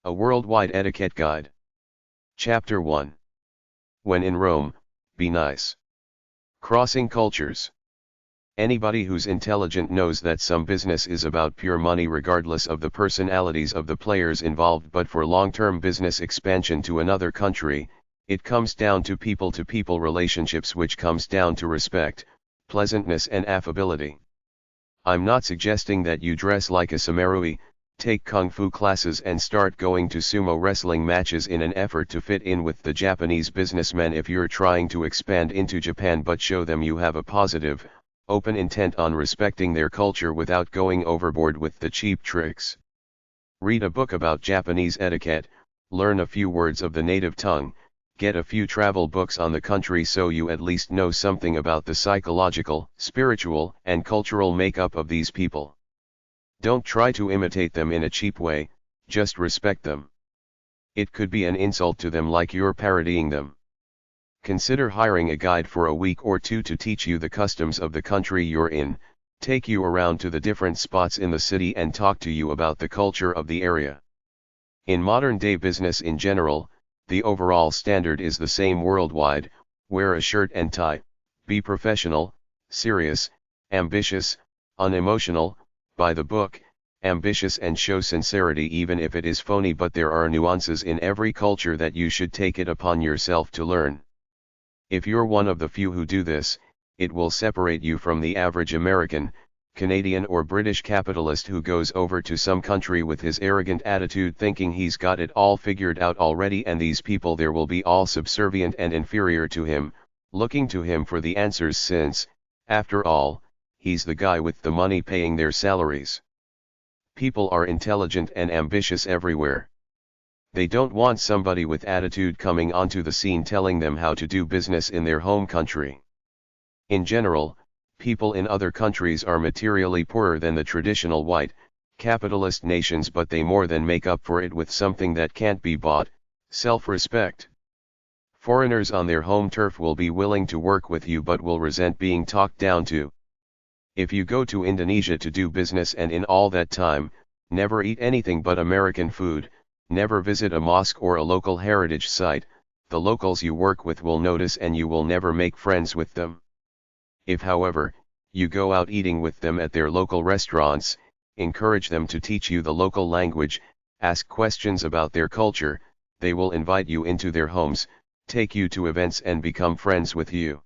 A Worldwide Etiquette Guide. Chapter 1. When in Rome, be nice. Crossing cultures. Anybody who's intelligent knows that some business is about pure money regardless of the personalities of the players involved, but for long-term business expansion to another country, it comes down to people-to-people relationships, which comes down to respect, pleasantness and affability. I'm not suggesting that you dress like a samurai, take kung fu classes and start going to sumo wrestling matches in an effort to fit in with the Japanese businessmen if you're trying to expand into Japan, but show them you have a positive, open intent on respecting their culture without going overboard with the cheap tricks. Read a book about Japanese etiquette, learn a few words of the native tongue, get a few travel books on the country so you at least know something about the psychological, spiritual, and cultural makeup of these people. Don't try to imitate them in a cheap way, just respect them. It could be an insult to them like you're parodying them. Consider hiring a guide for a week or two to teach you the customs of the country you're in, take you around to the different spots in the city and talk to you about the culture of the area. In modern-day business in general, the overall standard is the same worldwide: wear a shirt and tie, be professional, serious, ambitious, unemotional, by the book, ambitious, and show sincerity even if it is phony. But there are nuances in every culture that you should take it upon yourself to learn. If you're one of the few who do this, it will separate you from the average American, Canadian or British capitalist who goes over to some country with his arrogant attitude thinking he's got it all figured out already, and these people there will be all subservient and inferior to him, looking to him for the answers since, after all, he's the guy with the money paying their salaries. People are intelligent and ambitious everywhere. They don't want somebody with attitude coming onto the scene telling them how to do business in their home country. In general, people in other countries are materially poorer than the traditional white, capitalist nations, but they more than make up for it with something that can't be bought: self-respect. Foreigners on their home turf will be willing to work with you but will resent being talked down to. If you go to Indonesia to do business and in all that time, never eat anything but American food, never visit a mosque or a local heritage site, the locals you work with will notice and you will never make friends with them. If, however, you go out eating with them at their local restaurants, encourage them to teach you the local language, ask questions about their culture, they will invite you into their homes, take you to events and become friends with you.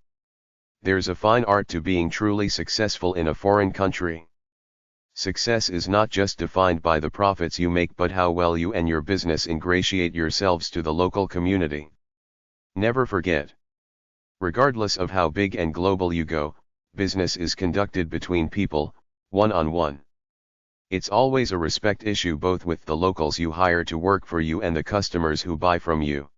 There's a fine art to being truly successful in a foreign country. Success is not just defined by the profits you make but how well you and your business ingratiate yourselves to the local community. Never forget. Regardless of how big and global you go, business is conducted between people, one-on-one. It's always a respect issue both with the locals you hire to work for you and the customers who buy from you.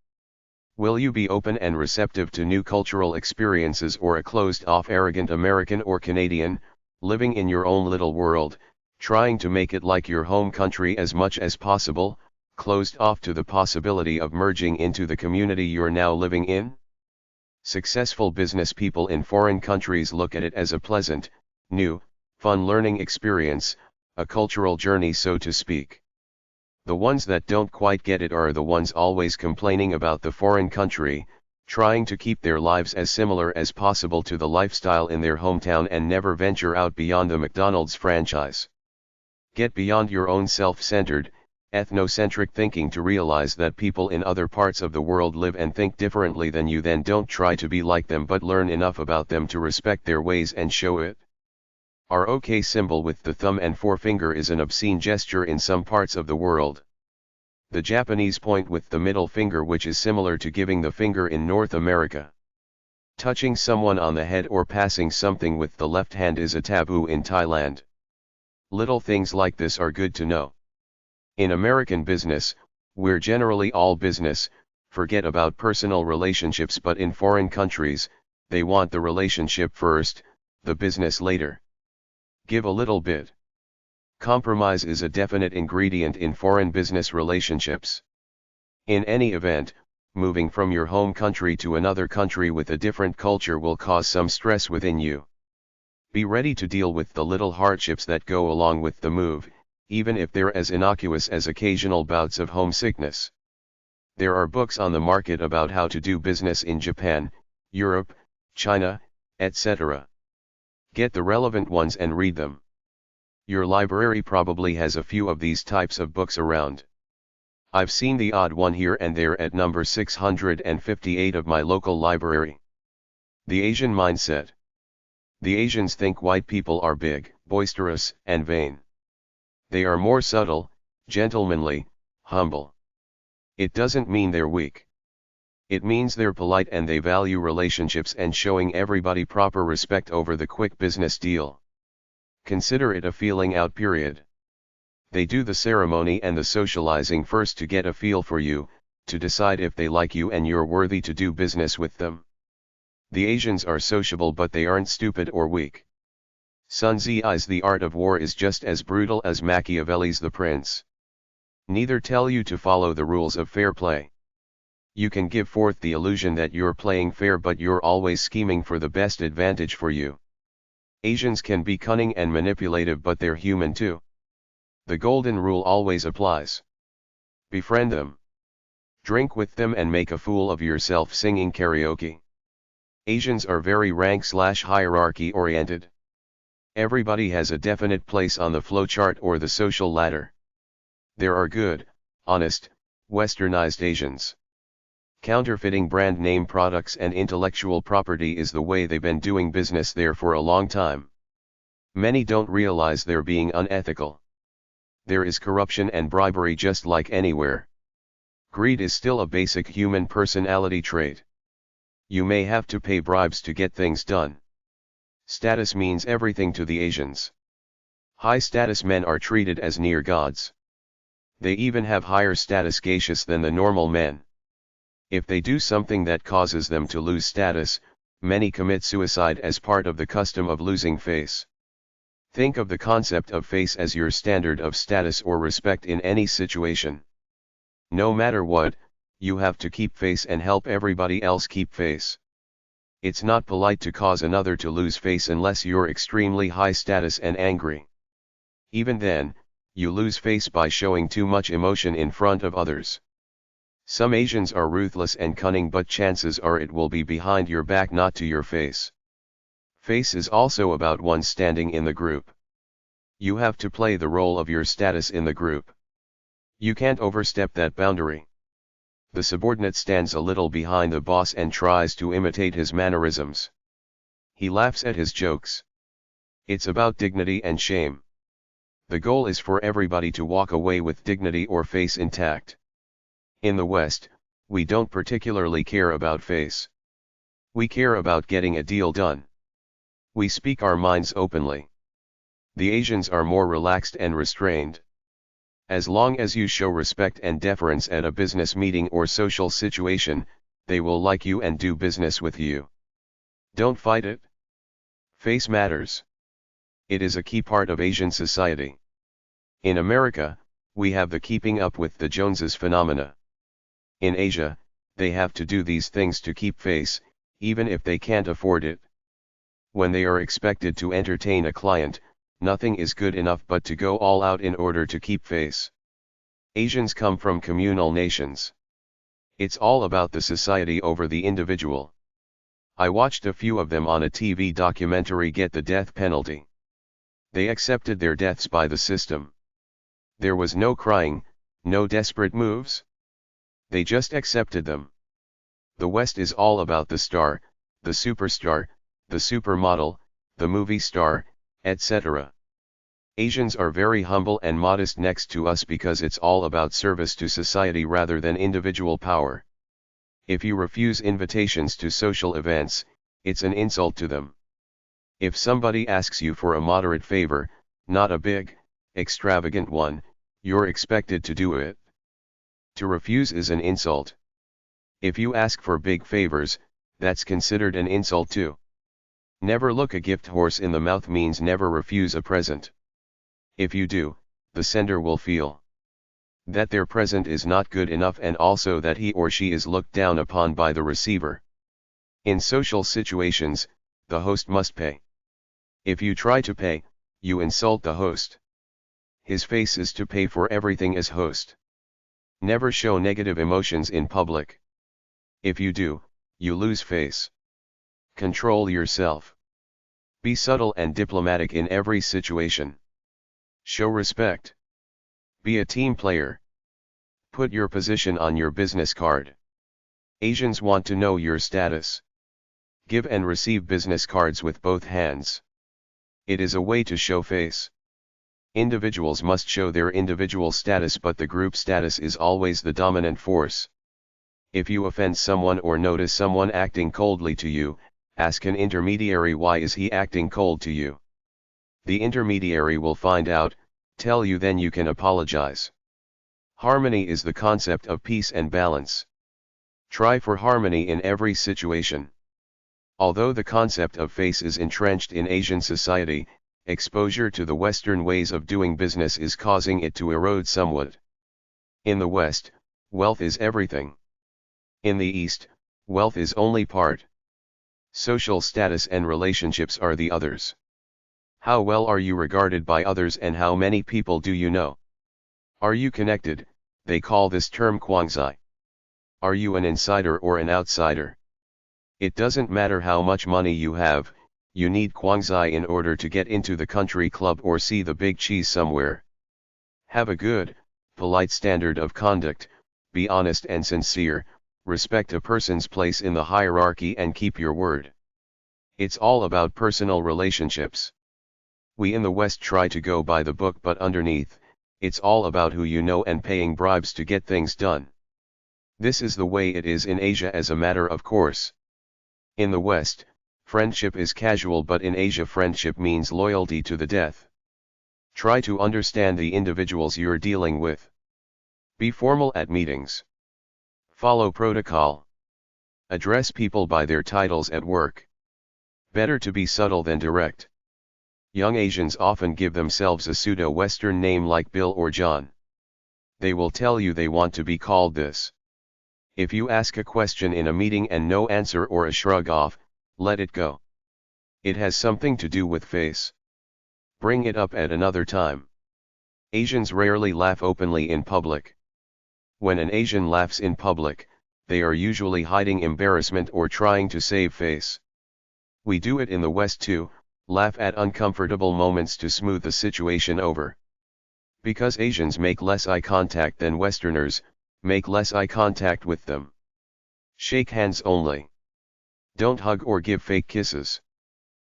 Will you be open and receptive to new cultural experiences, or a closed-off arrogant American or Canadian, living in your own little world, trying to make it like your home country as much as possible, closed off to the possibility of merging into the community you're now living in? Successful business people in foreign countries look at it as a pleasant, new, fun learning experience, a cultural journey so to speak. The ones that don't quite get it are the ones always complaining about the foreign country, trying to keep their lives as similar as possible to the lifestyle in their hometown and never venture out beyond the McDonald's franchise. Get beyond your own self-centered, ethnocentric thinking to realize that people in other parts of the world live and think differently than you. Then don't try to be like them but learn enough about them to respect their ways and show it. Our OK symbol with the thumb and forefinger is an obscene gesture in some parts of the world. The Japanese point with the middle finger, which is similar to giving the finger in North America. Touching someone on the head or passing something with the left hand is a taboo in Thailand. Little things like this are good to know. In American business, we're generally all business, forget about personal relationships, but in foreign countries, they want the relationship first, the business later. Give a little bit. Compromise is a definite ingredient in foreign business relationships. In any event, moving from your home country to another country with a different culture will cause some stress within you. Be ready to deal with the little hardships that go along with the move, even if they're as innocuous as occasional bouts of homesickness. There are books on the market about how to do business in Japan, Europe, China, etc. Get the relevant ones and read them. Your library probably has a few of these types of books around. I've seen the odd one here and there at number 658 of my local library. The Asian Mindset. The Asians think white people are big, boisterous, and vain. They are more subtle, gentlemanly, humble. It doesn't mean they're weak. It means they're polite and they value relationships and showing everybody proper respect over the quick business deal. Consider it a feeling out period. They do the ceremony and the socializing first to get a feel for you, to decide if they like you and you're worthy to do business with them. The Asians are sociable but they aren't stupid or weak. Sun Tzu's The Art of War is just as brutal as Machiavelli's The Prince. Neither tell you to follow the rules of fair play. You can give forth the illusion that you're playing fair but you're always scheming for the best advantage for you. Asians can be cunning and manipulative but they're human too. The golden rule always applies. Befriend them. Drink with them and make a fool of yourself singing karaoke. Asians are very rank/hierarchy oriented. Everybody has a definite place on the flowchart or the social ladder. There are good, honest, westernized Asians. Counterfeiting brand name products and intellectual property is the way they've been doing business there for a long time. Many don't realize they're being unethical. There is corruption and bribery just like anywhere. Greed is still a basic human personality trait. You may have to pay bribes to get things done. Status means everything to the Asians. High status men are treated as near gods. They even have higher status gaseous than the normal men. If they do something that causes them to lose status, many commit suicide as part of the custom of losing face. Think of the concept of face as your standard of status or respect in any situation. No matter what, you have to keep face and help everybody else keep face. It's not polite to cause another to lose face unless you're extremely high status and angry. Even then, you lose face by showing too much emotion in front of others. Some Asians are ruthless and cunning but chances are it will be behind your back not to your face. Face is also about one's standing in the group. You have to play the role of your status in the group. You can't overstep that boundary. The subordinate stands a little behind the boss and tries to imitate his mannerisms. He laughs at his jokes. It's about dignity and shame. The goal is for everybody to walk away with dignity or face intact. In the West, we don't particularly care about face. We care about getting a deal done. We speak our minds openly. The Asians are more relaxed and restrained. As long as you show respect and deference at a business meeting or social situation, they will like you and do business with you. Don't fight it. Face matters. It is a key part of Asian society. In America, we have the keeping up with the Joneses phenomena. In Asia, they have to do these things to keep face, even if they can't afford it. When they are expected to entertain a client, nothing is good enough but to go all out in order to keep face. Asians come from communal nations. It's all about the society over the individual. I watched a few of them on a TV documentary get the death penalty. They accepted their deaths by the system. There was no crying, no desperate moves. They just accepted them. The West is all about the star, the superstar, the supermodel, the movie star, etc. Asians are very humble and modest next to us because it's all about service to society rather than individual power. If you refuse invitations to social events, it's an insult to them. If somebody asks you for a moderate favor, not a big, extravagant one, you're expected to do it. To refuse is an insult. If you ask for big favors, that's considered an insult too. Never look a gift horse in the mouth means never refuse a present. If you do, the sender will feel that their present is not good enough and also that he or she is looked down upon by the receiver. In social situations, the host must pay. If you try to pay, you insult the host. his face is to pay for everything as host. Never show negative emotions in public. If you do, you lose face. Control yourself. Be subtle and diplomatic in every situation. Show respect. Be a team player. Put your position on your business card. Asians want to know your status. Give and receive business cards with both hands. It is a way to show face. Individuals must show their individual status, but the group status is always the dominant force. If you offend someone or notice someone acting coldly to you, ask an intermediary why is he acting cold to you. The intermediary will find out, tell you, then you can apologize. Harmony is the concept of peace and balance. Try for harmony in every situation. Although the concept of face is entrenched in Asian society, exposure to the Western ways of doing business is causing it to erode somewhat. In the West, wealth is everything. In the East, wealth is only part. Social status and relationships are the others. How well are you regarded by others, and how many people do you know? Are you connected? They call this term kwangzai. Are you an insider or an outsider? It doesn't matter how much money you have, you need kwangzai in order to get into the country club or see the big cheese somewhere. Have a good, polite standard of conduct, be honest and sincere, respect a person's place in the hierarchy and keep your word. It's all about personal relationships. We in the West try to go by the book, but underneath, it's all about who you know and paying bribes to get things done. This is the way it is in Asia as a matter of course. In the West, friendship is casual, but in Asia friendship means loyalty to the death. Try to understand the individuals you're dealing with. Be formal at meetings. Follow protocol. Address people by their titles at work. Better to be subtle than direct. Young Asians often give themselves a pseudo-Western name like Bill or John. They will tell you they want to be called this. If you ask a question in a meeting and no answer or a shrug off, let it go. It has something to do with face. Bring it up at another time. Asians rarely laugh openly in public. When an Asian laughs in public, they are usually hiding embarrassment or trying to save face. We do it in the West too, laugh at uncomfortable moments to smooth the situation over. Because Asians make less eye contact than Westerners, make less eye contact with them. Shake hands only. Don't hug or give fake kisses.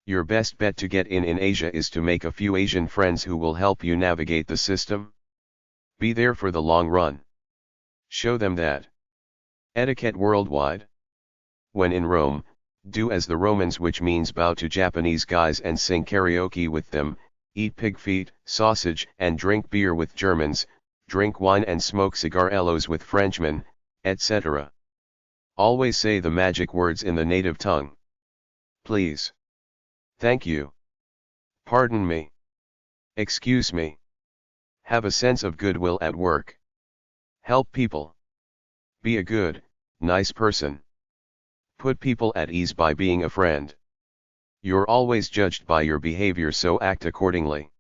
Your best bet to get in Asia is to make a few Asian friends who will help you navigate the system. Be there for the long run. Show them that. Etiquette worldwide. When in Rome, do as the Romans, which means bow to Japanese guys and sing karaoke with them, eat pig feet, sausage, and drink beer with Germans, drink wine and smoke cigarillos with Frenchmen, etc. Always say the magic words in the native tongue. Please. Thank you. Pardon me. Excuse me. Have a sense of goodwill at work. Help people. Be a good, nice person. Put people at ease by being a friend. You're always judged by your behavior, so act accordingly.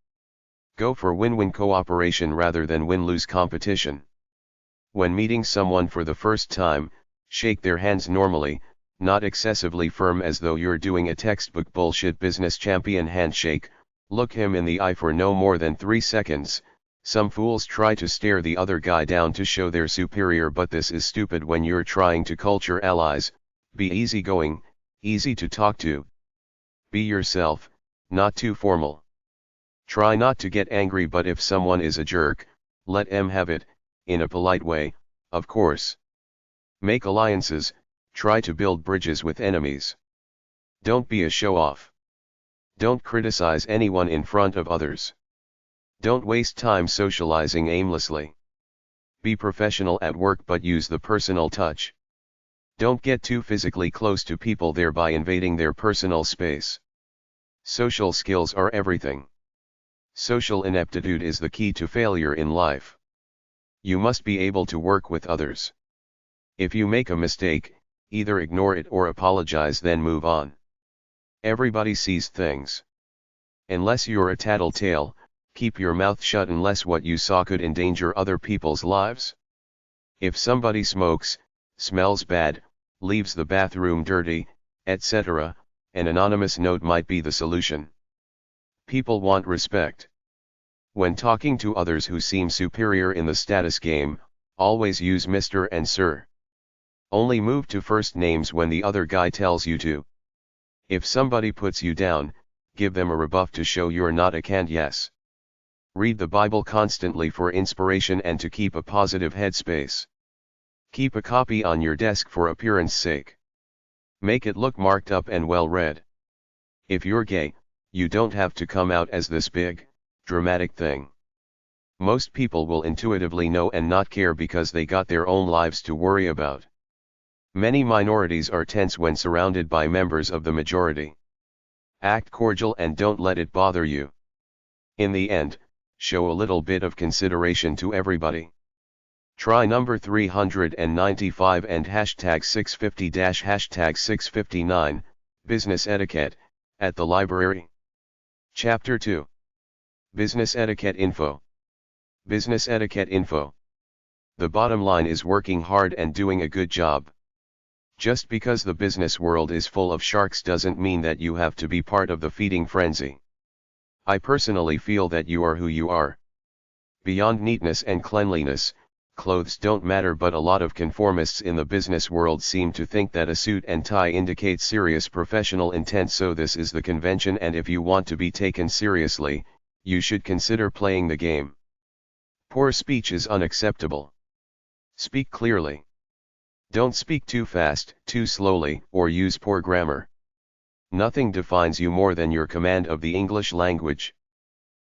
Go for win-win cooperation rather than win-lose competition. When meeting someone for the first time, shake their hands normally, not excessively firm as though you're doing a textbook bullshit business champion handshake. Look him in the eye for no more than 3 seconds. Some fools try to stare the other guy down to show they're superior, but this is stupid when you're trying to culture allies. Be easygoing, easy to talk to. Be yourself, not too formal. Try not to get angry, but if someone is a jerk, let them have it, in a polite way, of course. Make alliances, try to build bridges with enemies. Don't be a show-off. Don't criticize anyone in front of others. Don't waste time socializing aimlessly. Be professional at work, but use the personal touch. Don't get too physically close to people, thereby invading their personal space. Social skills are everything. Social ineptitude is the key to failure in life. You must be able to work with others. If you make a mistake, either ignore it or apologize, then move on. Everybody sees things. Unless you're a tattletale, Keep your mouth shut unless what you saw could endanger other people's lives. If somebody smokes, smells bad, leaves the bathroom dirty, etc., an anonymous note might be the solution. People want respect. When talking to others who seem superior in the status game, always use Mr. and Sir. Only move to first names when the other guy tells you to. If somebody puts you down, give them a rebuff to show you're not a canned yes. Read the Bible constantly for inspiration and to keep a positive headspace. Keep a copy on your desk for appearance sake. Make it look marked up and well read. If you're gay, you don't have to come out as this big, dramatic thing. Most people will intuitively know and not care because they got their own lives to worry about. Many minorities are tense when surrounded by members of the majority. Act cordial and don't let it bother you. In the end, show a little bit of consideration to everybody. Try number 395 and hashtag 650 #659, Business Etiquette, at the library. Chapter 2. Business Etiquette Info. Business Etiquette Info. The bottom line is working hard and doing a good job. Just because the business world is full of sharks doesn't mean that you have to be part of the feeding frenzy. I personally feel that you are who you are. Beyond neatness and cleanliness, clothes don't matter, but a lot of conformists in the business world seem to think that a suit and tie indicates serious professional intent, so this is the convention, and if you want to be taken seriously, you should consider playing the game. Poor speech is unacceptable. Speak clearly. Don't speak too fast, too slowly, or use poor grammar. Nothing defines you more than your command of the English language.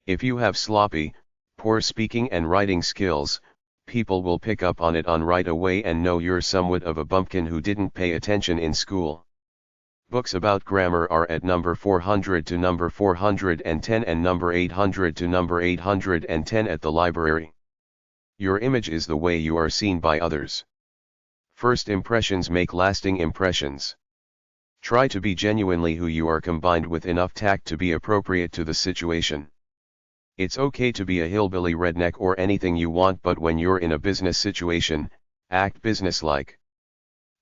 If you have sloppy, poor speaking and writing skills, people will pick up on it right away and know you're somewhat of a bumpkin who didn't pay attention in school. Books about grammar are at number 400 to number 410 and number 800 to number 810 at the library. Your image is the way you are seen by others. First impressions make lasting impressions. Try to be genuinely who you are, combined with enough tact to be appropriate to the situation. It's okay to be a hillbilly, redneck, or anything you want, but when you're in a business situation, act businesslike.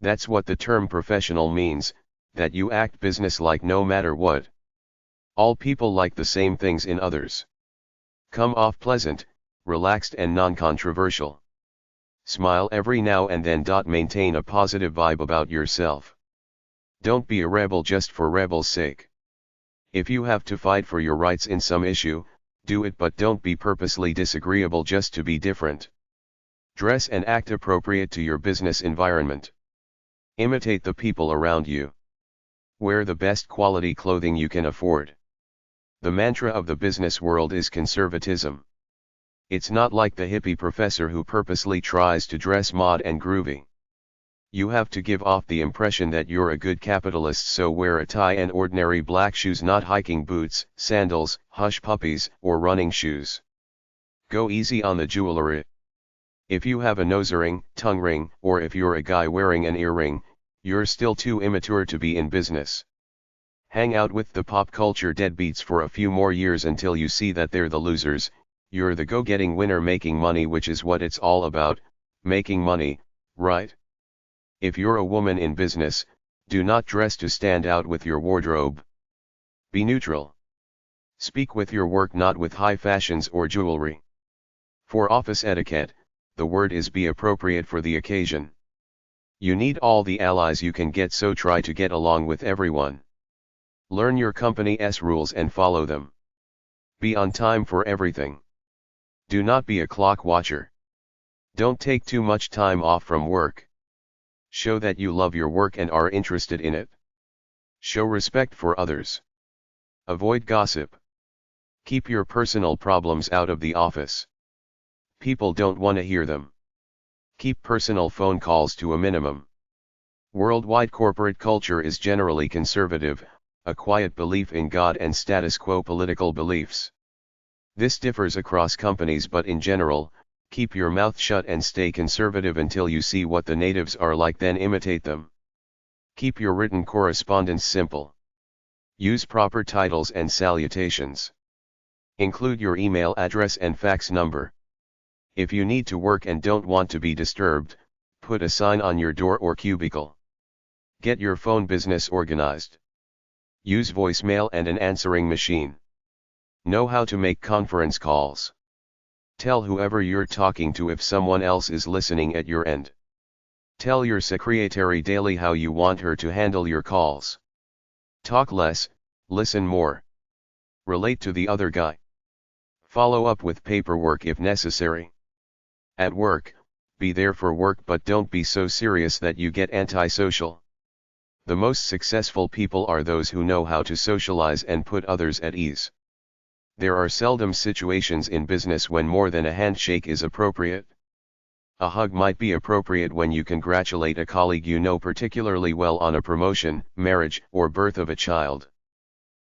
That's what the term professional means, that you act businesslike no matter what. All people like the same things in others. Come off pleasant, relaxed, and non-controversial. Smile every now and then. Maintain a positive vibe about yourself. Don't be a rebel just for rebel's sake. If you have to fight for your rights in some issue, do it, but don't be purposely disagreeable just to be different. Dress and act appropriate to your business environment. Imitate the people around you. Wear the best quality clothing you can afford. The mantra of the business world is conservatism. It's not like the hippie professor who purposely tries to dress mod and groovy. You have to give off the impression that you're a good capitalist, so wear a tie and ordinary black shoes, not hiking boots, sandals, hush puppies, or running shoes. Go easy on the jewelry. If you have a nose ring, tongue ring, or if you're a guy wearing an earring, you're still too immature to be in business. Hang out with the pop culture deadbeats for a few more years until you see that they're the losers. You're the go-getting winner making money, which is what it's all about, making money, right? If you're a woman in business, do not dress to stand out with your wardrobe. Be neutral. Speak with your work, not with high fashions or jewelry. For office etiquette, the word is be appropriate for the occasion. You need all the allies you can get, so try to get along with everyone. Learn your company's rules and follow them. Be on time for everything. Do not be a clock watcher. Don't take too much time off from work. Show that you love your work and are interested in it. Show respect for others. Avoid gossip. Keep your personal problems out of the office. People don't want to hear them. Keep personal phone calls to a minimum. Worldwide corporate culture is generally conservative, a quiet belief in God and status quo political beliefs. This differs across companies, but in general, keep your mouth shut and stay conservative until you see what the natives are like, then imitate them. Keep your written correspondence simple. Use proper titles and salutations. Include your email address and fax number. If you need to work and don't want to be disturbed, put a sign on your door or cubicle. Get your phone business organized. Use voicemail and an answering machine. Know how to make conference calls. Tell whoever you're talking to if someone else is listening at your end. Tell your secretary daily how you want her to handle your calls. Talk less, listen more. Relate to the other guy. Follow up with paperwork if necessary. At work, be there for work but don't be so serious that you get antisocial. The most successful people are those who know how to socialize and put others at ease. There are seldom situations in business when more than a handshake is appropriate. A hug might be appropriate when you congratulate a colleague you know particularly well on a promotion, marriage, or birth of a child.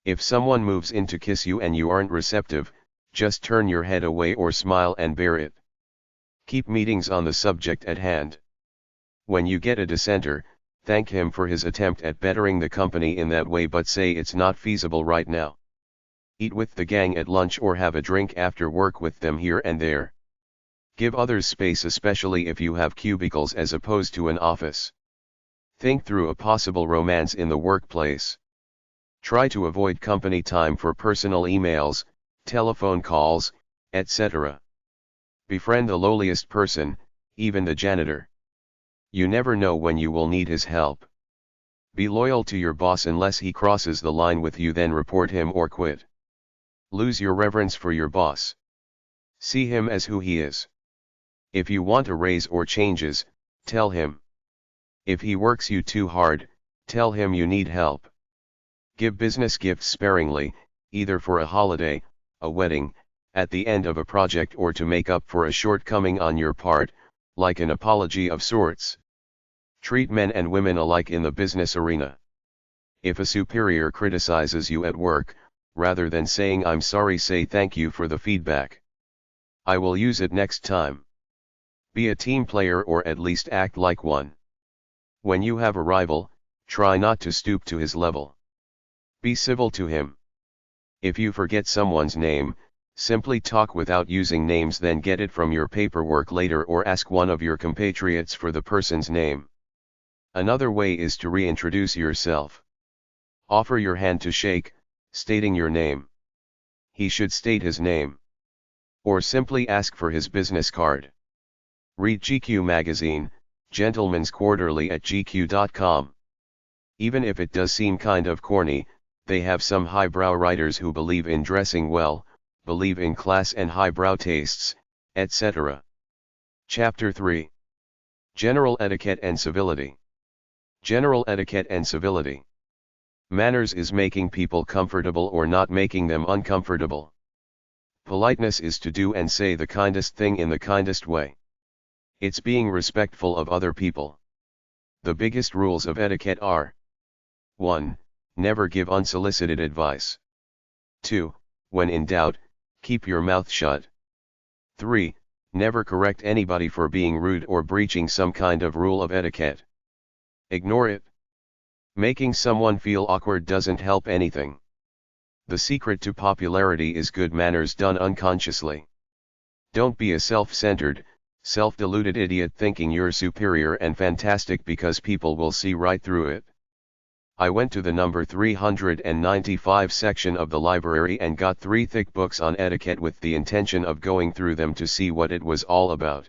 If someone moves in to kiss you and you aren't receptive, just turn your head away or smile and bear it. Keep meetings on the subject at hand. When you get a dissenter, thank him for his attempt at bettering the company in that way but say it's not feasible right now. Eat with the gang at lunch or have a drink after work with them here and there. Give others space, especially if you have cubicles as opposed to an office. Think through a possible romance in the workplace. Try to avoid company time for personal emails, telephone calls, etc. Befriend the lowliest person, even the janitor. You never know when you will need his help. Be loyal to your boss unless he crosses the line with you, then report him or quit. Lose your reverence for your boss. See him as who he is. If you want a raise or changes, tell him. If he works you too hard, tell him you need help. Give business gifts sparingly, either for a holiday, a wedding, at the end of a project, or to make up for a shortcoming on your part, like an apology of sorts. Treat men and women alike in the business arena. If a superior criticizes you at work, rather than saying "I'm sorry," say "Thank you for the feedback. I will use it next time." Be a team player, or at least act like one. When you have a rival, try not to stoop to his level. Be civil to him. If you forget someone's name, simply talk without using names, then get it from your paperwork later or ask one of your compatriots for the person's name. Another way is to reintroduce yourself. Offer your hand to shake, stating your name. He should state his name. Or simply ask for his business card. Read GQ magazine, Gentleman's Quarterly at gq.com. Even if it does seem kind of corny, they have some highbrow writers who believe in dressing well, believe in class and highbrow tastes, etc. Chapter 3. General Etiquette and Civility. General Etiquette and Civility. Manners is making people comfortable or not making them uncomfortable. Politeness is to do and say the kindest thing in the kindest way. It's being respectful of other people. The biggest rules of etiquette are: 1. Never give unsolicited advice. 2. When in doubt, keep your mouth shut. 3. Never correct anybody for being rude or breaching some kind of rule of etiquette. Ignore it. Making someone feel awkward doesn't help anything. The secret to popularity is good manners done unconsciously. Don't be a self-centered, self-deluded idiot thinking you're superior and fantastic because people will see right through it. I went to the number 395 section of the library and got 3 thick books on etiquette with the intention of going through them to see what it was all about.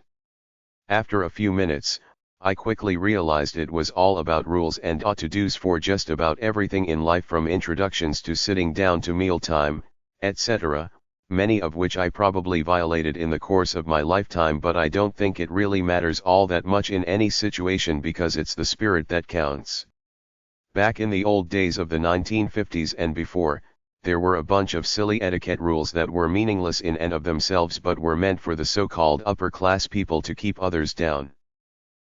After a few minutes, I quickly realized it was all about rules and ought-to-dos for just about everything in life, from introductions to sitting down to mealtime, etc., many of which I probably violated in the course of my lifetime, but I don't think it really matters all that much in any situation because it's the spirit that counts. Back in the old days of the 1950s and before, there were a bunch of silly etiquette rules that were meaningless in and of themselves but were meant for the so-called upper-class people to keep others down.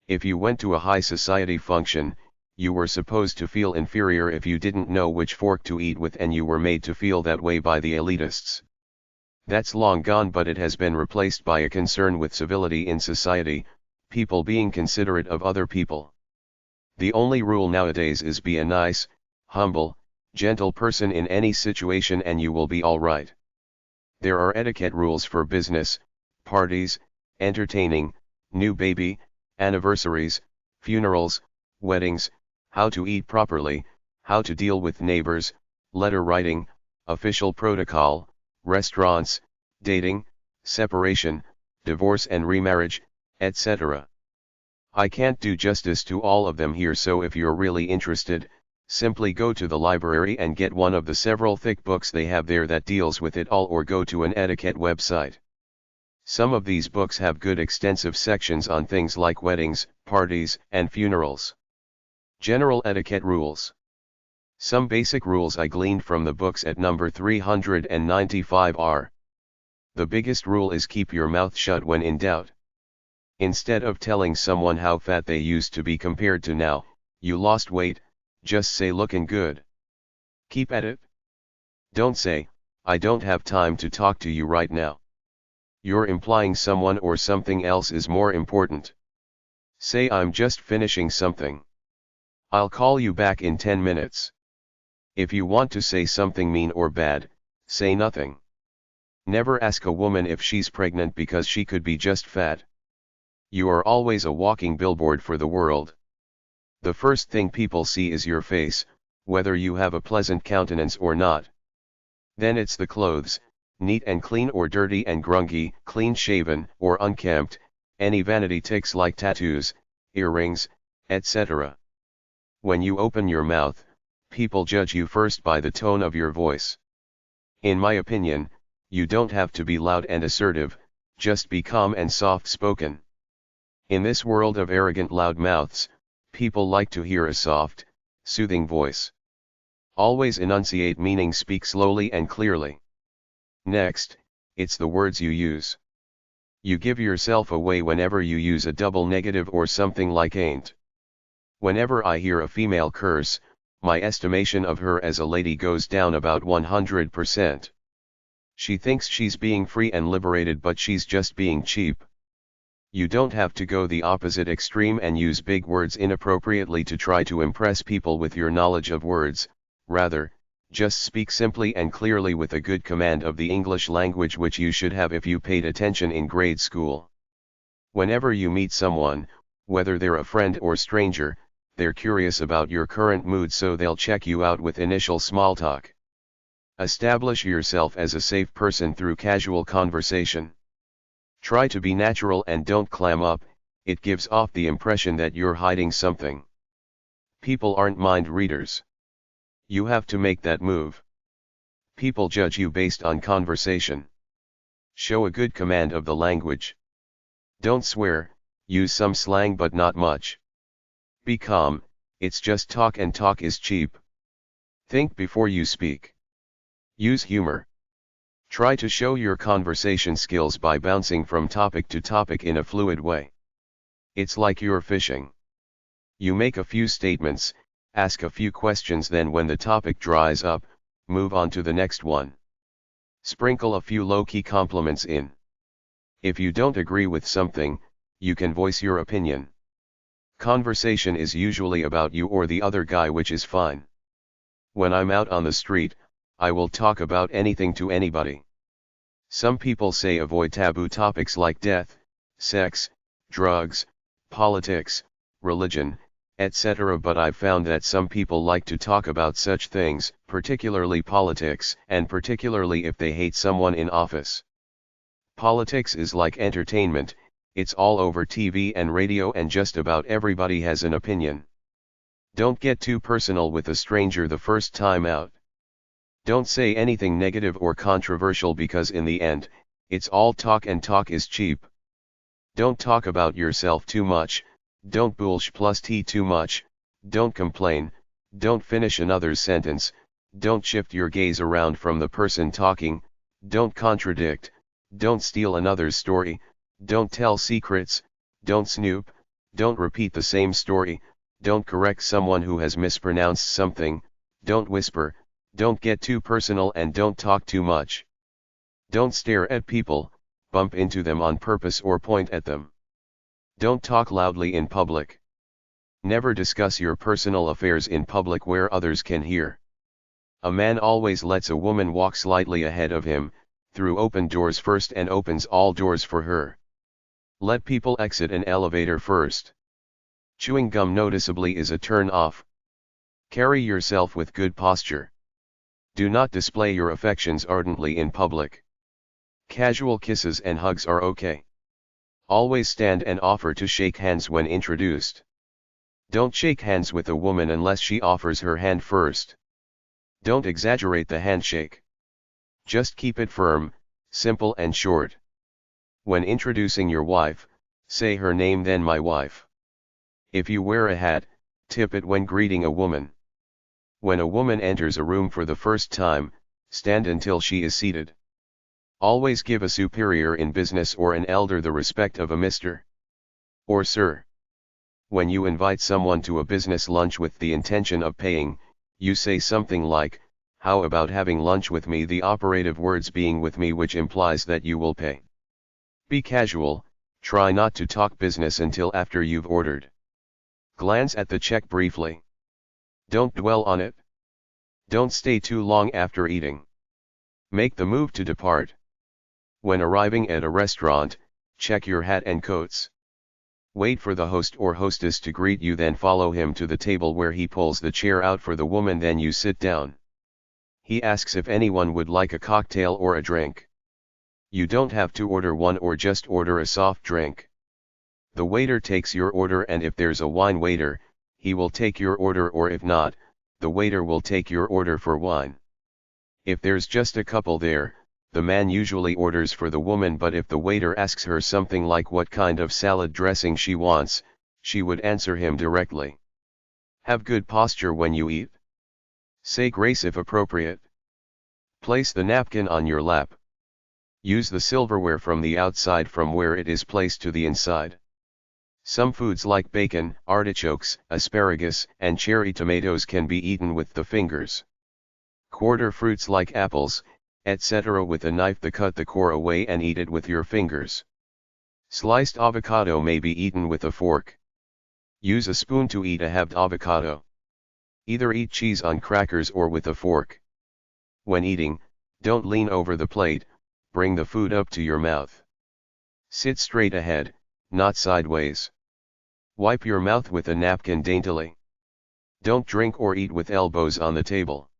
If you went to a high society function, you were supposed to feel inferior if you didn't know which fork to eat with, and you were made to feel that way by the elitists. That's long gone, but it has been replaced by a concern with civility in society, people being considerate of other people. The only rule nowadays is be a nice, humble, gentle person in any situation and you will be all right. There are etiquette rules for business, parties, entertaining, new baby, anniversaries, funerals, weddings, how to eat properly, how to deal with neighbors, letter writing, official protocol, restaurants, dating, separation, divorce and remarriage, etc. I can't do justice to all of them here, so if you're really interested, simply go to the library and get one of the several thick books they have there that deals with it all, or go to an etiquette website. Some of these books have good extensive sections on things like weddings, parties, and funerals. General etiquette rules. Some basic rules I gleaned from the books at number 395 are: the biggest rule is keep your mouth shut when in doubt. Instead of telling someone how fat they used to be compared to now, you lost weight, just say looking good. Keep at it. Don't say, I don't have time to talk to you right now. You're implying someone or something else is more important. Say I'm just finishing something. I'll call you back in 10 minutes. If you want to say something mean or bad, say nothing. Never ask a woman if she's pregnant because she could be just fat. You are always a walking billboard for the world. The first thing people see is your face, whether you have a pleasant countenance or not. Then it's the clothes, neat and clean or dirty and grungy, clean shaven or unkempt, any vanity tics like tattoos, earrings, etc. When you open your mouth, people judge you first by the tone of your voice. In my opinion, you don't have to be loud and assertive, just be calm and soft-spoken. In this world of arrogant loud mouths, people like to hear a soft, soothing voice. Always enunciate, meaning speak slowly and clearly. Next, it's the words you use. You give yourself away whenever you use a double negative or something like ain't. Whenever I hear a female curse, my estimation of her as a lady goes down about 100%. She thinks she's being free and liberated, but she's just being cheap. You don't have to go the opposite extreme and use big words inappropriately to try to impress people with your knowledge of words. Rather, just speak simply and clearly with a good command of the English language, which you should have if you paid attention in grade school. Whenever you meet someone, whether they're a friend or stranger, they're curious about your current mood, so they'll check you out with initial small talk. Establish yourself as a safe person through casual conversation. Try to be natural and don't clam up, it gives off the impression that you're hiding something. People aren't mind readers. You have to make that move. People judge you based on conversation. Show a good command of the language. Don't swear, use some slang but not much. Be calm, it's just talk and talk is cheap. Think before you speak. Use humor. Try to show your conversation skills by bouncing from topic to topic in a fluid way. It's like you're fishing. You make a few statements, ask a few questions, then when the topic dries up, move on to the next one. Sprinkle a few low-key compliments in. If you don't agree with something, you can voice your opinion. Conversation is usually about you or the other guy, which is fine. When I'm out on the street, I will talk about anything to anybody. Some people say avoid taboo topics like death, sex, drugs, politics, religion, etc., but I've found that some people like to talk about such things, particularly politics, and particularly if they hate someone in office. Politics is like entertainment, it's all over TV and radio and just about everybody has an opinion. Don't get too personal with a stranger the first time out. Don't say anything negative or controversial because in the end, it's all talk and talk is cheap. Don't talk about yourself too much, don't bullsh plus tea too much, don't complain, don't finish another's sentence, don't shift your gaze around from the person talking, don't contradict, don't steal another's story, don't tell secrets, don't snoop, don't repeat the same story, don't correct someone who has mispronounced something, don't whisper, don't get too personal, and don't talk too much. Don't stare at people, bump into them on purpose or point at them. Don't talk loudly in public. Never discuss your personal affairs in public where others can hear. A man always lets a woman walk slightly ahead of him, through open doors first and opens all doors for her. Let people exit an elevator first. Chewing gum noticeably is a turn off. Carry yourself with good posture. Do not display your affections ardently in public. Casual kisses and hugs are okay. Always stand and offer to shake hands when introduced. Don't shake hands with a woman unless she offers her hand first. Don't exaggerate the handshake. Just keep it firm, simple and short. When introducing your wife, say her name then my wife. If you wear a hat, tip it when greeting a woman. When a woman enters a room for the first time, stand until she is seated. Always give a superior in business or an elder the respect of a Mr. or Sir. When you invite someone to a business lunch with the intention of paying, you say something like, "How about having lunch with me?" the operative words being "with me," which implies that you will pay. Be casual, try not to talk business until after you've ordered. Glance at the check briefly. Don't dwell on it. Don't stay too long after eating. Make the move to depart. When arriving at a restaurant, check your hat and coats. Wait for the host or hostess to greet you, then follow him to the table where he pulls the chair out for the woman, then you sit down. He asks if anyone would like a cocktail or a drink. You don't have to order one or just order a soft drink. The waiter takes your order, and if there's a wine waiter, he will take your order, or if not, the waiter will take your order for wine. If there's just a couple there, the man usually orders for the woman, but if the waiter asks her something like what kind of salad dressing she wants, she would answer him directly. Have good posture when you eat. Say grace if appropriate. Place the napkin on your lap. Use the silverware from the outside from where it is placed to the inside. Some foods like bacon, artichokes, asparagus, and cherry tomatoes can be eaten with the fingers. Quarter fruits like apples, etc. with a knife, cut the core away and eat it with your fingers. Sliced avocado may be eaten with a fork. Use a spoon to eat a halved avocado. Either eat cheese on crackers or with a fork. When eating, don't lean over the plate, bring the food up to your mouth. Sit straight ahead, not sideways. Wipe your mouth with a napkin daintily. Don't drink or eat with elbows on the table.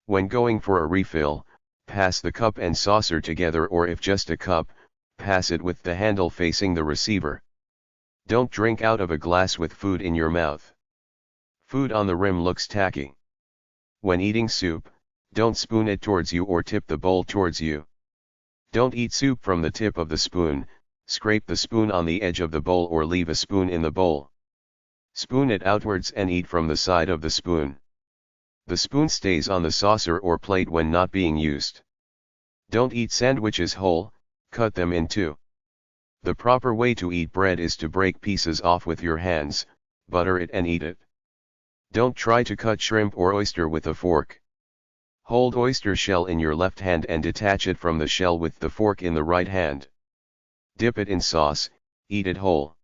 When going for a refill, pass the cup and saucer together, or if just a cup, pass it with the handle facing the receiver. Don't drink out of a glass with food in your mouth. Food on the rim looks tacky. When eating soup, don't spoon it towards you or tip the bowl towards you. Don't eat soup from the tip of the spoon, scrape the spoon on the edge of the bowl or leave a spoon in the bowl. Spoon it outwards and eat from the side of the spoon. The spoon stays on the saucer or plate when not being used. Don't eat sandwiches whole, cut them in two. The proper way to eat bread is to break pieces off with your hands, butter it and eat it. Don't try to cut shrimp or oyster with a fork. Hold oyster shell in your left hand and detach it from the shell with the fork in the right hand. Dip it in sauce, eat it whole.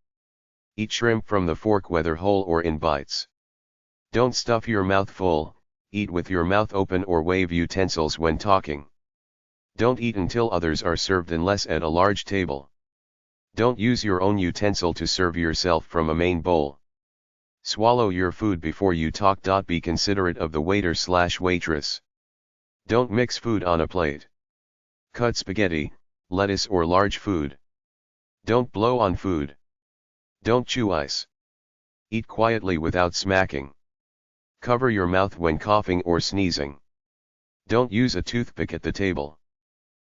Eat shrimp from the fork whether whole or in bites. Don't stuff your mouth full, eat with your mouth open or wave utensils when talking. Don't eat until others are served unless at a large table. Don't use your own utensil to serve yourself from a main bowl. Swallow your food before you talk. Be considerate of the waiter/waitress. Don't mix food on a plate. Cut spaghetti, lettuce or large food. Don't blow on food. Don't chew ice. Eat quietly without smacking. Cover your mouth when coughing or sneezing. Don't use a toothpick at the table.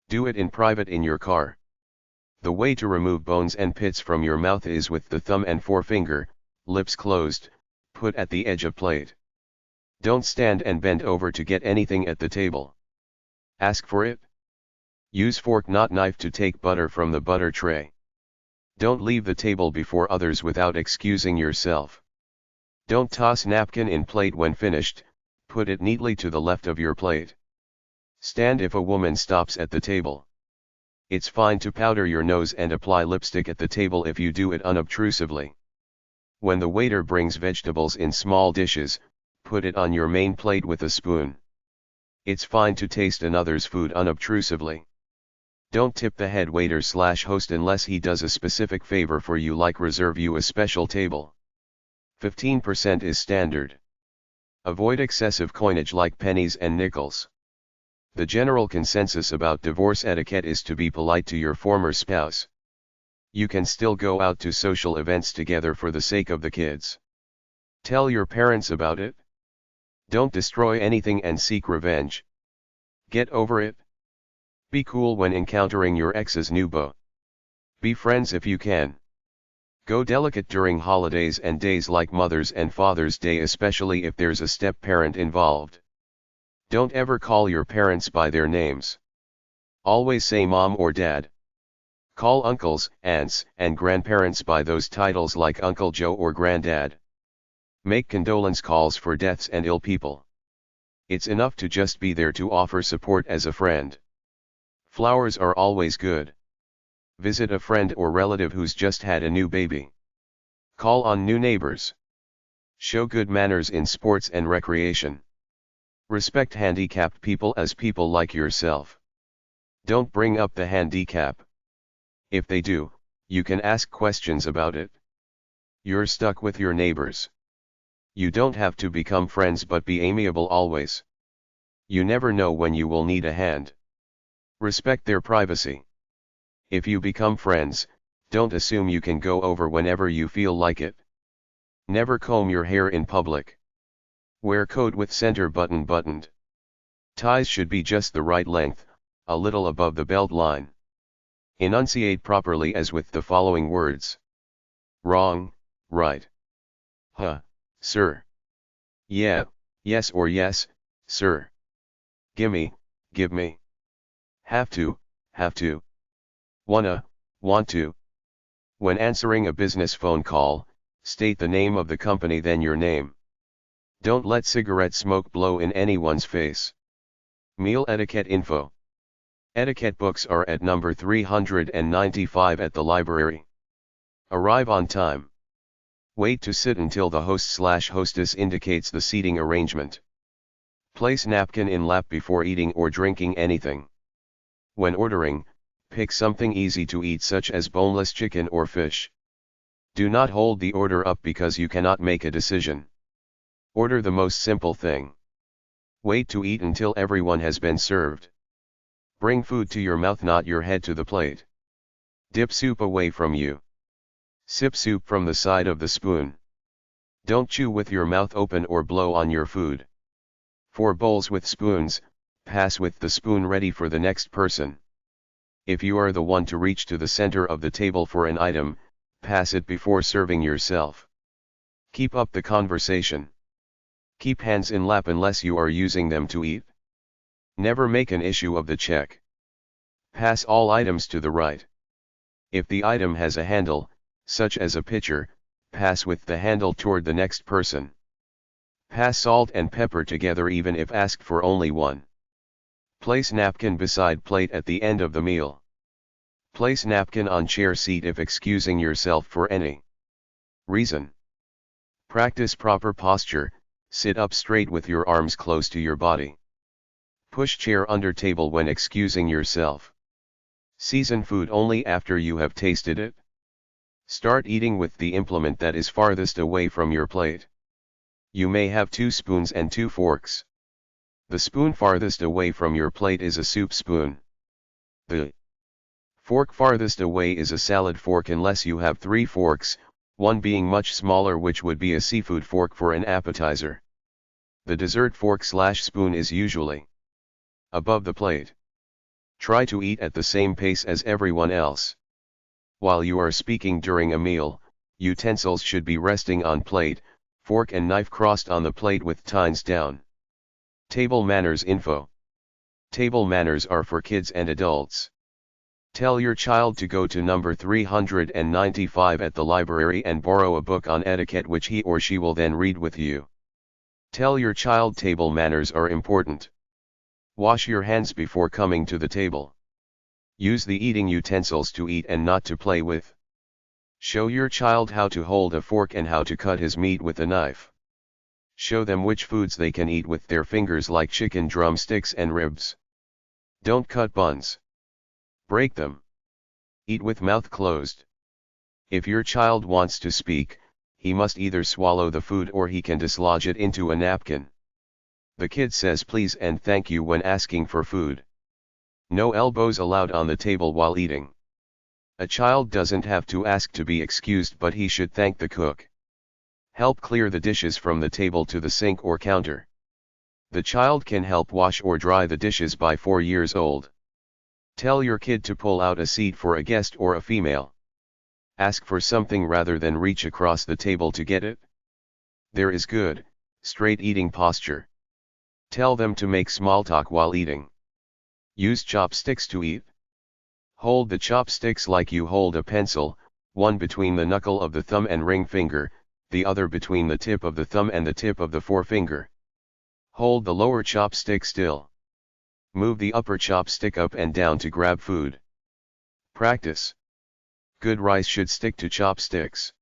Do it in private in your car. The way to remove bones and pits from your mouth is with the thumb and forefinger, lips closed, put at the edge of plate. Don't stand and bend over to get anything at the table. Ask for it. Use fork not knife to take butter from the butter tray. Don't leave the table before others without excusing yourself. Don't toss napkin in plate when finished, put it neatly to the left of your plate. Stand if a woman stops at the table. It's fine to powder your nose and apply lipstick at the table if you do it unobtrusively. When the waiter brings vegetables in small dishes, put it on your main plate with a spoon. It's fine to taste another's food unobtrusively. Don't tip the head waiter/host unless he does a specific favor for you, like reserve you a special table. 15% is standard. Avoid excessive coinage like pennies and nickels. The general consensus about divorce etiquette is to be polite to your former spouse. You can still go out to social events together for the sake of the kids. Tell your parents about it. Don't destroy anything and seek revenge. Get over it. Be cool when encountering your ex's new beau. Be friends if you can. Go delicate during holidays and days like Mother's and Father's Day, especially if there's a step-parent involved. Don't ever call your parents by their names. Always say mom or dad. Call uncles, aunts, and grandparents by those titles like Uncle Joe or Granddad. Make condolence calls for deaths and ill people. It's enough to just be there to offer support as a friend. Flowers are always good. Visit a friend or relative who's just had a new baby. Call on new neighbors. Show good manners in sports and recreation. Respect handicapped people as people like yourself. Don't bring up the handicap. If they do, you can ask questions about it. You're stuck with your neighbors. You don't have to become friends, but be amiable always. You never know when you will need a hand. Respect their privacy. If you become friends, don't assume you can go over whenever you feel like it. Never comb your hair in public. Wear coat with center button buttoned. Ties should be just the right length, a little above the belt line. Enunciate properly, as with the following words. Wrong, right. Huh, sir. Yeah, yes or yes, sir. Gimme, give me. Have to, have to. Wanna, want to. When answering a business phone call, state the name of the company, then your name. Don't let cigarette smoke blow in anyone's face. Meal etiquette info. Etiquette books are at number 395 at the library. Arrive on time. Wait to sit until the host/hostess indicates the seating arrangement. Place napkin in lap before eating or drinking anything. When ordering, pick something easy to eat such as boneless chicken or fish. Do not hold the order up because you cannot make a decision. Order the most simple thing. Wait to eat until everyone has been served. Bring food to your mouth, not your head to the plate. Dip soup away from you. Sip soup from the side of the spoon. Don't chew with your mouth open or blow on your food. For bowls with spoons, pass with the spoon ready for the next person. If you are the one to reach to the center of the table for an item, pass it before serving yourself. Keep up the conversation. Keep hands in lap unless you are using them to eat. Never make an issue of the check. Pass all items to the right. If the item has a handle, such as a pitcher, pass with the handle toward the next person. Pass salt and pepper together even if asked for only one. Place napkin beside plate at the end of the meal. Place napkin on chair seat if excusing yourself for any reason. Practice proper posture, sit up straight with your arms close to your body. Push chair under table when excusing yourself. Season food only after you have tasted it. Start eating with the implement that is farthest away from your plate. You may have 2 spoons and 2 forks. The spoon farthest away from your plate is a soup spoon. The fork farthest away is a salad fork unless you have 3 forks, one being much smaller, which would be a seafood fork for an appetizer. The dessert fork/spoon is usually above the plate. Try to eat at the same pace as everyone else. While you are speaking during a meal, utensils should be resting on plate, fork and knife crossed on the plate with tines down. Table manners info. Table manners are for kids and adults. Tell your child to go to number 395 at the library and borrow a book on etiquette, which he or she will then read with you. Tell your child table manners are important. Wash your hands before coming to the table. Use the eating utensils to eat and not to play with. Show your child how to hold a fork and how to cut his meat with a knife. Show them which foods they can eat with their fingers, like chicken drumsticks and ribs. Don't cut buns. Break them. Eat with mouth closed. If your child wants to speak, he must either swallow the food or he can dislodge it into a napkin. The kid says please and thank you when asking for food. No elbows allowed on the table while eating. A child doesn't have to ask to be excused, but he should thank the cook. Help clear the dishes from the table to the sink or counter. The child can help wash or dry the dishes by 4 years old. Tell your kid to pull out a seat for a guest or a female. Ask for something rather than reach across the table to get it. There is good, straight eating posture. Tell them to make small talk while eating. Use chopsticks to eat. Hold the chopsticks like you hold a pencil, one between the knuckle of the thumb and ring finger, the other between the tip of the thumb and the tip of the forefinger. Hold the lower chopstick still. Move the upper chopstick up and down to grab food. Practice. Good rice should stick to chopsticks.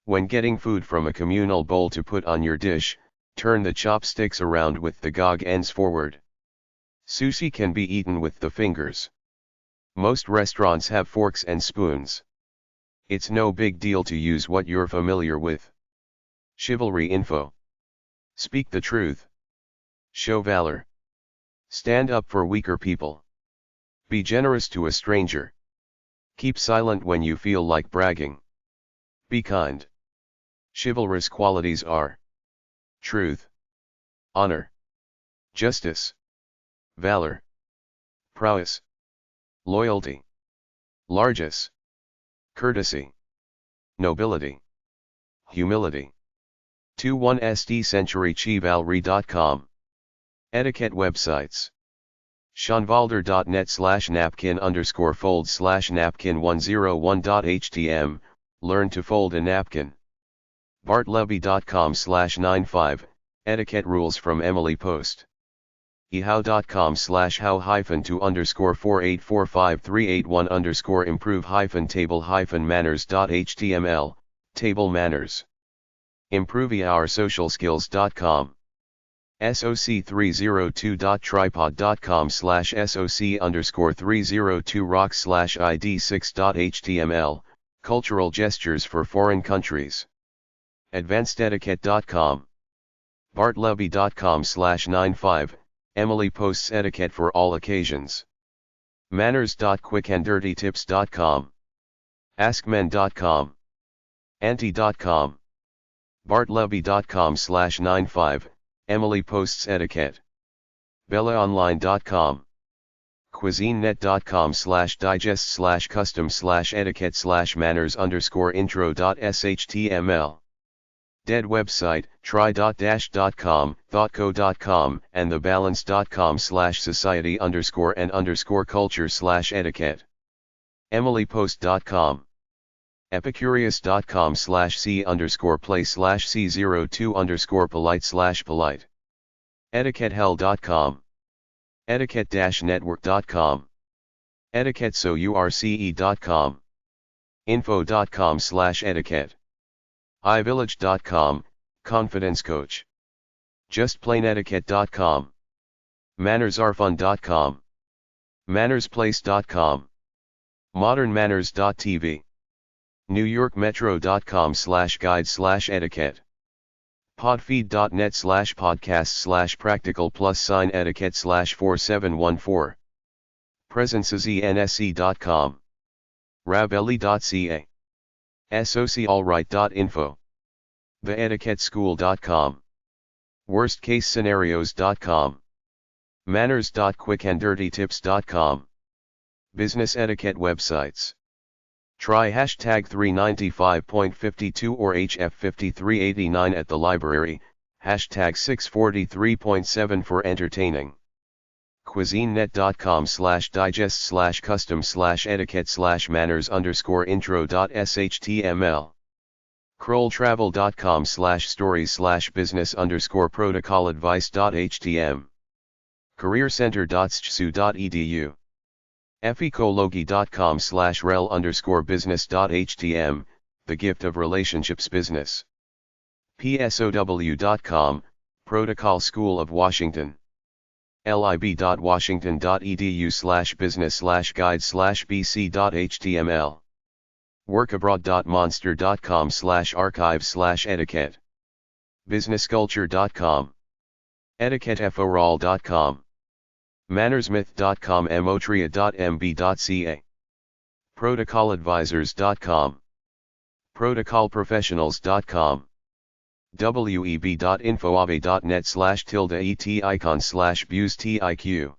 When getting food from a communal bowl to put on your dish, turn the chopsticks around with the gog ends forward. Sushi can be eaten with the fingers. Most restaurants have forks and spoons. It's no big deal to use what you're familiar with. Chivalry info. Speak the truth. Show valor. Stand up for weaker people. Be generous to a stranger. Keep silent when you feel like bragging. Be kind. Chivalrous qualities are truth, honor, justice, valor, prowess, loyalty, largesse, courtesy, nobility, humility. 21stcenturychivalry.com. Etiquette websites. Seanvalder.net/napkin_fold/napkin101.htm, learn to fold a napkin. bartleby.com/95, etiquette rules from Emily Post. ehow.com/how-to_4845381_improve-table-manners.html, table manners. improveyoursocialskills.com. soc302.tripod.com/soc_302rocks/id6.html, cultural gestures for foreign countries. advancedetiquette.com. bartleby.com/95, Emily posts etiquette for all occasions. manners.quickanddirtytips.com. askmen.com. anti.com. bartleby.com/95, Emily posts etiquette. bellaonline.com. cuisinenet.com/digest/custom/etiquette/manners_intro.shtml. Dead website, try.dash.com, thoughtco.com, and thebalance.com/society_and_culture/etiquette. emilypost.com. epicurious.com/c_play/c02_polite/polite. etiquettehell.com. etiquette-network.com. etiquettesource.com. info.com/etiquette. ivillage.com, confidence coach. justplainetiquette.com. mannersarefun.com. mannersplace.com. modernmanners.tv. newyorkmetro.com/guide/etiquette. podfeed.net/podcast/practical+sign etiquette/4714. presenceznse.com. rabelli.ca. socialright.info. theetiquetteschool.com. worstcasescenarios.com. manners.quickanddirtytips.com. business etiquette websites. Try hashtag 395.52 or HF5389 at the library, hashtag 643.7 for entertaining. cuisinenet.com/digest/custom/etiquette/manners_intro.shtml. krolltravel.com/stories/business_protocol-advice.htm. careercenter.stsu.edu. fecology.com/rel_business.htm, the gift of relationships business. psow.com, Protocol School of Washington. lib.washington.edu/business/guide/bc.html. workabroad.monster.com/archive/etiquette. businessculture.com. etiquetteforall.com. mannersmith.com. emotria.mb.ca. protocoladvisors.com. protocolprofessionals.com. web.infoabe.net/et-icon/buse-tiq.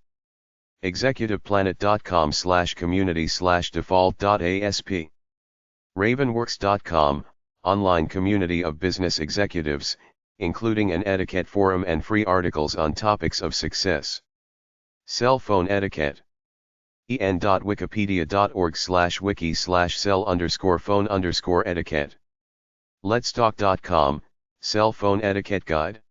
executiveplanet.com/community/default.asp. ravenworks.com, online community of business executives, including an etiquette forum and free articles on topics of success. Cell phone etiquette. en.wikipedia.org/wiki/cell_phone_etiquette. letstalk.com, cell phone etiquette guide.